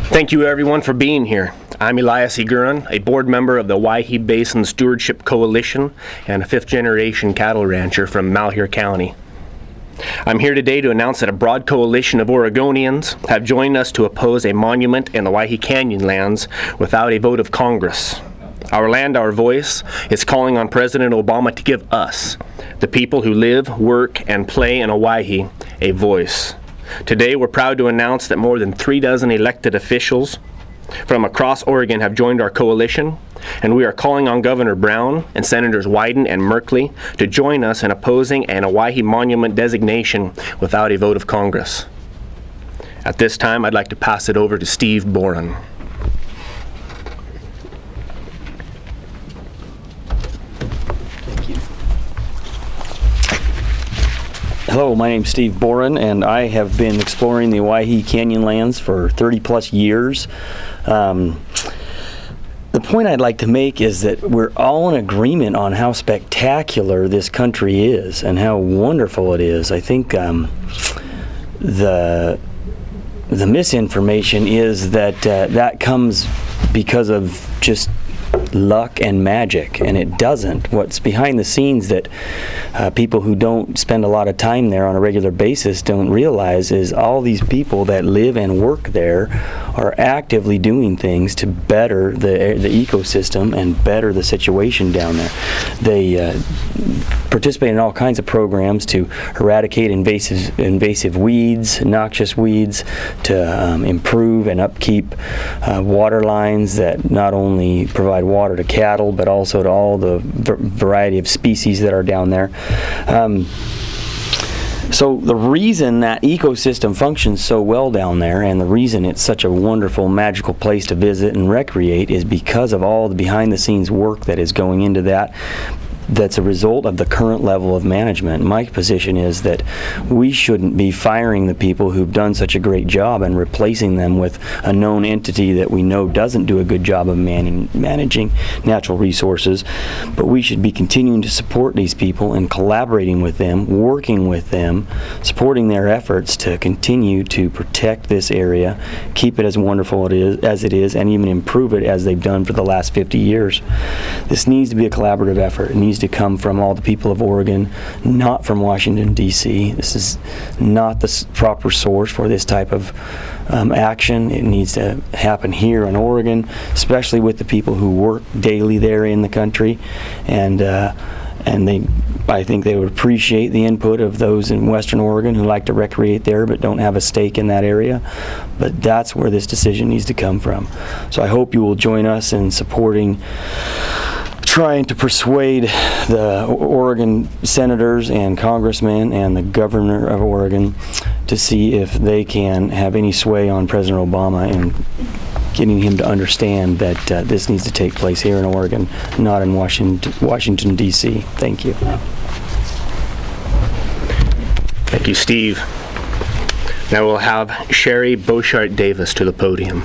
Thank you everyone for being here. I'm Elias Eguren, a board member of the Owyhee Basin Stewardship Coalition and a fifth-generation cattle rancher from Malheur County. I'm here today to announce that a broad coalition of Oregonians have joined us to oppose a monument in the Owyhee Canyonlands without a vote of Congress. Our Land, Our Voice is calling on President Obama to give us, the people who live, work, and play in Owyhee, a voice. Today, we're proud to announce that more than 36 elected officials from across Oregon have joined our coalition, and we are calling on Governor Brown and Senators Wyden and Merkley to join us in opposing an Owyhee monument designation without a vote of Congress. At this time, I'd like to pass it over to Steve Boren. Hello, my name's Steve Boren, and I have been exploring the Owyhee Canyonlands for 30 plus years. The point I'd like to make is that we're all in agreement on how spectacular this country is and how wonderful it is. I think the misinformation is that that comes because of just luck and magic, and it doesn't. What's behind the scenes that people who don't spend a lot of time there on a regular basis don't realize is all these people that live and work there are actively doing things to better the ecosystem and better the situation down there. They participate in all kinds of programs to eradicate invasive weeds, noxious weeds, to improve and upkeep water lines that not only provide water to cattle but also to all the variety of species that are down there. So the reason that ecosystem functions so well down there, and the reason it's such a wonderful, magical place to visit and recreate, is because of all the behind-the-scenes work that is going into that. That's a result of the current level of management. My position is that we shouldn't be firing the people who've done such a great job and replacing them with a known entity that we know doesn't do a good job of managing natural resources, but we should be continuing to support these people and collaborating with them, working with them, supporting their efforts to continue to protect this area, keep it as wonderful as it is, and even improve it as they've done for the last 50 years. This needs to be a collaborative effort. It needs to come from all the people of Oregon, not from Washington, D.C. This is not the proper source for this type of action. It needs to happen here in Oregon, especially with the people who work daily there in the country, and I think they would appreciate the input of those in Western Oregon who like to recreate there but don't have a stake in that area. But that's where this decision needs to come from. So I hope you will join us in supporting trying to persuade the Oregon senators and congressmen and the governor of Oregon to see if they can have any sway on President Obama and getting him to understand that this needs to take place here in Oregon, not in Washington, D.C. Thank you. Thank you, Steve. Now we'll have Sherry Beauchart-Davis to the podium.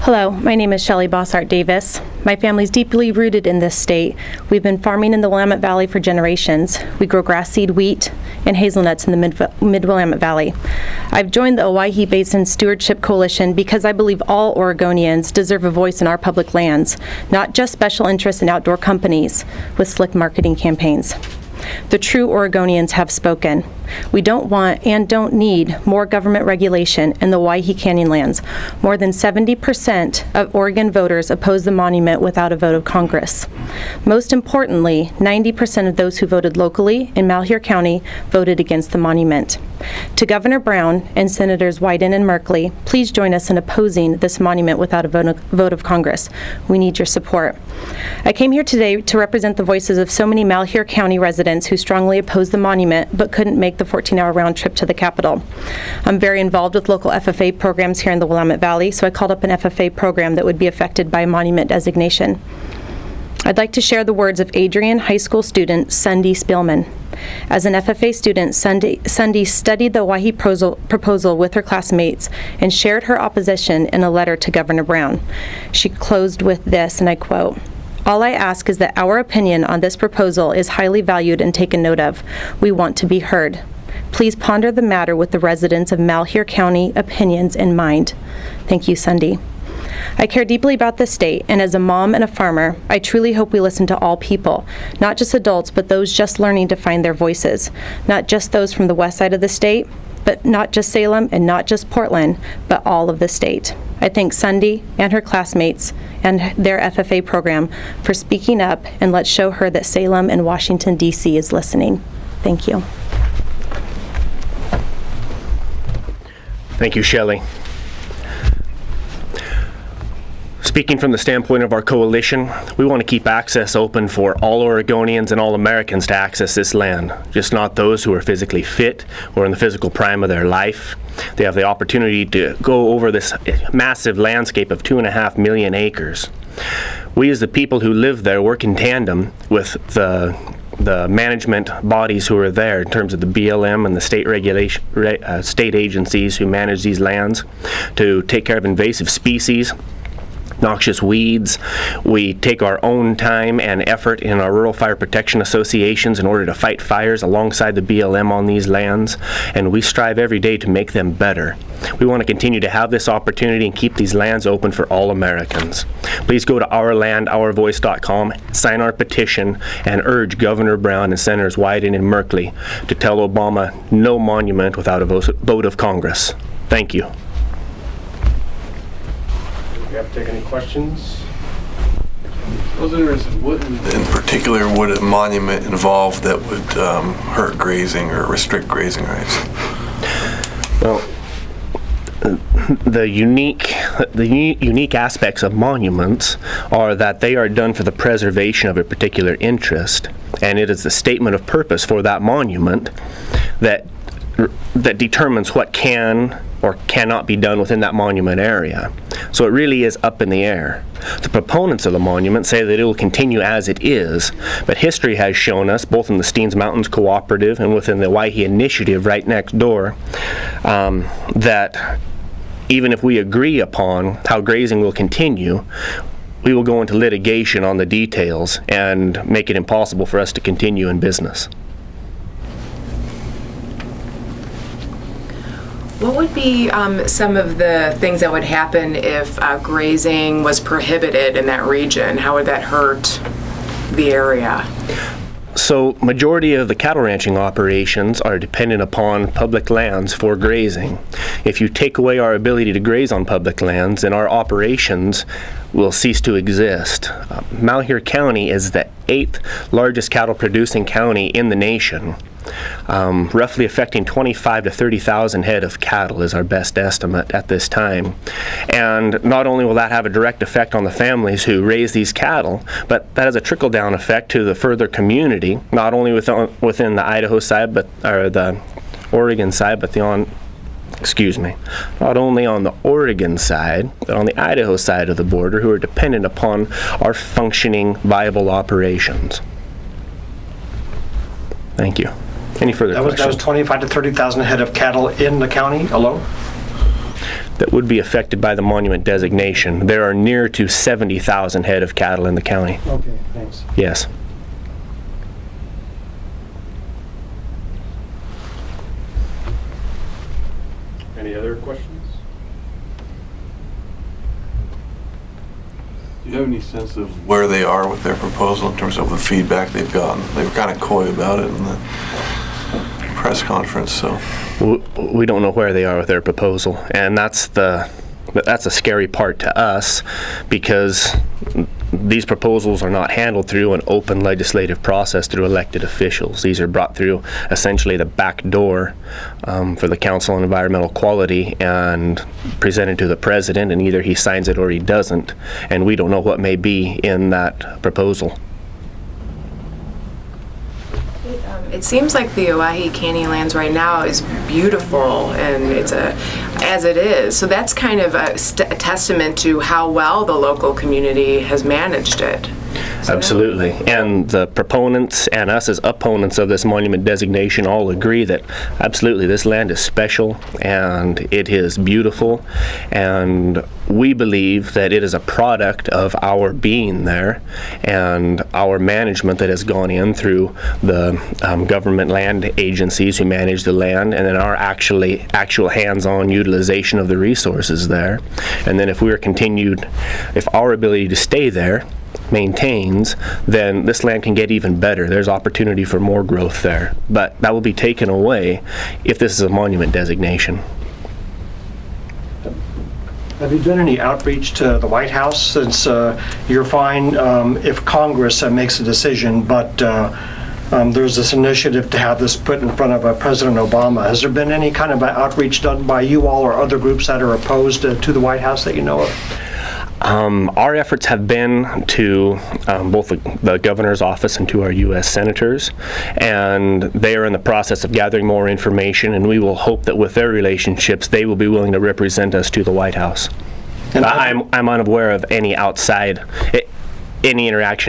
Hello, my name is Shelley Bossart-Davis. My family's deeply rooted in this state. We've been farming in the Willamette Valley for generations. We grow grass seed, wheat, and hazelnuts in the mid-Willamette Valley. I've joined the Owyhee Basin Stewardship Coalition because I believe all Oregonians deserve a voice in our public lands, not just special interests in outdoor companies with slick marketing campaigns. The true Oregonians have spoken. We don't want and don't need more government regulation in the Owyhee Canyonlands. More than 70% of Oregon voters oppose the monument without a vote of Congress. Most importantly, 90% of those who voted locally in Malheur County voted against the monument. To Governor Brown and Senators Wyden and Merkley, please join us in opposing this monument without a vote of Congress. We need your support. I came here today to represent the voices of so many Malheur County residents who strongly oppose the monument but couldn't make the 14-hour round trip to the Capitol. I'm very involved with local FFA programs here in the Willamette Valley, so I called up an FFA program that would be affected by monument designation. I'd like to share the words of Adrian High School student Sunday Spielman. As an FFA student, Sunday studied the Owyhee proposal with her classmates and shared her opposition in a letter to Governor Brown. She closed with this, and I quote, All I ask is that our opinion on this proposal is highly valued and taken note of. We want to be heard. Please ponder the matter with the residents of Malheur County opinions in mind. Thank you, Sunday. I care deeply about this state, and as a mom and a farmer, I truly hope we listen to all people, not just adults, but those just learning to find their voices, not just those from the west side of the state, but not just Salem and not just Portland, but all of the state. I thank Sunday and her classmates and their FFA program for speaking up, and let's show her that Salem and Washington, D.C. is listening. Thank you. Thank you, Shelley. Speaking from the standpoint of our coalition, we want to keep access open for all Oregonians and all Americans to access this land, just not those who are physically fit or in the physical prime of their life. They have the opportunity to go over this massive landscape of 2.5 million acres. We as the people who live there work in tandem with the management bodies who are there in terms of the BLM and the state agencies who manage these lands to take care of invasive species, noxious weeds. We take our own time and effort in our rural fire protection associations in order to fight fires alongside the BLM on these lands, and we strive every day to make them better. We want to continue to have this opportunity and keep these lands open for all Americans. Please go to ourlandourvoice.com, sign our petition, and urge Governor Brown and Senators Wyden and Merkley to tell Obama no monument without a vote of Congress. Thank you. You have to take any questions? I was interested, what in particular would a monument involve that would hurt grazing or restrict grazing rights? Well, the unique aspects of monuments are that they are done for the preservation of a particular interest, and it is the statement of purpose for that monument that determines what can or cannot be done within that monument area. So it really is up in the air. The proponents of the monument say that it will continue as it is, but history has shown us, both in the Steens Mountains Cooperative and within the Owyhee Initiative right next door, that even if we agree upon how grazing will continue, we will go into litigation on the details and make it impossible for us to continue in business. What would be some of the things that would happen if grazing was prohibited in that region? How would that hurt the area? So, majority of the cattle ranching operations are dependent upon public lands for grazing. If you take away our ability to graze on public lands, then our operations will cease to exist. Malheur County is the 8th largest cattle producing county in the nation. Roughly affecting 25 to 30,000 head of cattle is our best estimate at this time. And not only will that have a direct effect on the families who raise these cattle, but that has a trickle-down effect to the further community, not only within the Idaho side, or the Oregon side, but not only on the Oregon side, but on the Idaho side of the border, who are dependent upon our functioning, viable operations. Thank you. Any further questions? That was 25 to 30,000 head of cattle in the county alone? That would be affected by the monument designation. There are near to 70,000 head of cattle in the county. Okay, thanks. Yes. Any other questions? Do you have any sense of where they are with their proposal in terms of the feedback they've gotten? They were kind of coy about it in the press conference, so. We don't know where they are with their proposal, and that's the scary part to us, because these proposals are not handled through an open legislative process through elected officials. These are brought through essentially the back door for the Council on Environmental Quality and presented to the president, and either he signs it or he doesn't, and we don't know what may be in that proposal. It seems like the Owyhee Canyonlands right now is beautiful, and it's as it is. So that's kind of a testament to how well the local community has managed it. Absolutely. And the proponents and us as opponents of this monument designation all agree that absolutely this land is special and it is beautiful, and we believe that it is a product of our being there and our management that has gone in through the government land agencies who manage the land, and then our actual hands-on utilization of the resources there. And then if our ability to stay there maintains, then this land can get even better. There's opportunity for more growth there. But that will be taken away if this is a monument designation. Have you done any outreach to the White House, since you're fine if Congress makes a decision, but there's this initiative to have this put in front of President Obama. Has there been any kind of outreach done by you all or other groups that are opposed to the White House that you know of? Our efforts have been to both the governor's office and to our U.S. senators, and they are in the process of gathering more information, and we will hope that with their relationships they will be willing to represent us to the White House. And I'm unaware of any interaction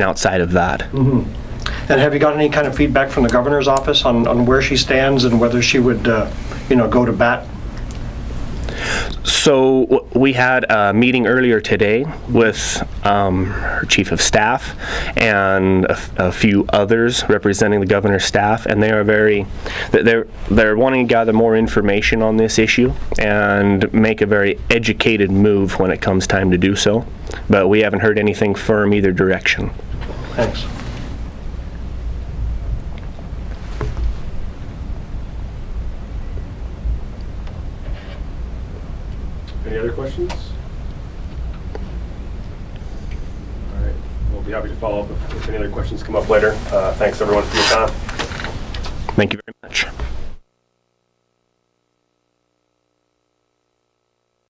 outside of that. Mm-hmm. And have you got any kind of feedback from the governor's office on where she stands and whether she would go to bat? So we had a meeting earlier today with her chief of staff and a few others representing the governor's staff, and they are they're wanting to gather more information on this issue and make a very educated move when it comes time to do so. But we haven't heard anything firm either direction. Thanks. Any other questions? All right, we'll be happy to follow up if any other questions come up later. Thanks everyone for your time. Thank you very much.